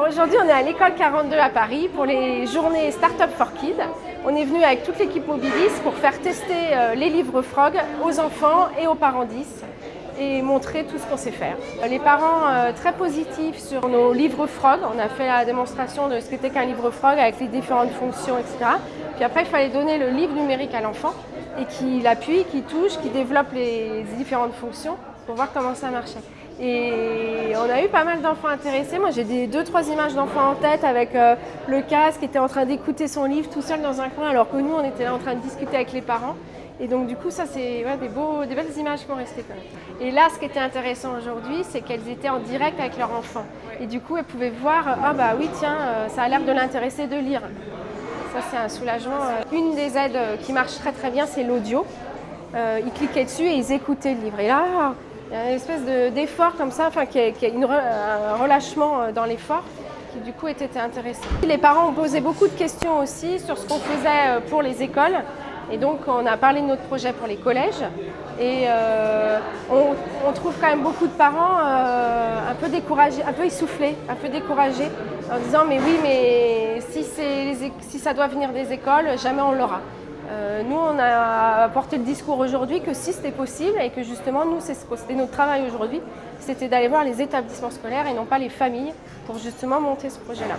Alors aujourd'hui, on est à l'école 42 à Paris pour les journées Startup for Kids. On est venu avec toute l'équipe Mobilis pour faire tester les livres Frog aux enfants et aux parents 10 et montrer tout ce qu'on sait faire. Les parents très positifs sur nos livres Frog. On a fait la démonstration de ce qu'était qu'un livre Frog avec les différentes fonctions, etc. Puis après, il fallait donner le livre numérique à l'enfant et qu'il appuie, qu'il touche, qu'il développe les différentes fonctions pour voir comment ça marchait. Et on a eu pas mal d'enfants intéressés. Moi, j'ai 2-3 images d'enfants en tête avec le casque qui était en train d'écouter son livre tout seul dans un coin, alors que nous, on était là en train de discuter avec les parents. Et donc, du coup, ça, c'est des belles images qui ont resté quand même. Et là, ce qui était intéressant aujourd'hui, c'est qu'elles étaient en direct avec leurs enfants. Et du coup, elles pouvaient voir, ah bah oui, tiens, ça a l'air de l'intéresser de lire. Ça, c'est un soulagement. Une des aides qui marche très très bien, c'est l'audio. Ils cliquaient dessus et ils écoutaient le livre. Et là, il y a une espèce d'effort comme ça, enfin, un relâchement dans l'effort qui du coup était intéressant. Les parents ont posé beaucoup de questions aussi sur ce qu'on faisait pour les écoles. Et donc on a parlé de notre projet pour les collèges. Et on trouve quand même beaucoup de parents un peu découragés, un peu essoufflés, un peu découragés, en disant mais oui, mais si ça doit venir des écoles, jamais on l'aura. Nous, on a apporté le discours aujourd'hui que si c'était possible et que justement, nous, c'était notre travail aujourd'hui, c'était d'aller voir les établissements scolaires et non pas les familles pour justement monter ce projet-là.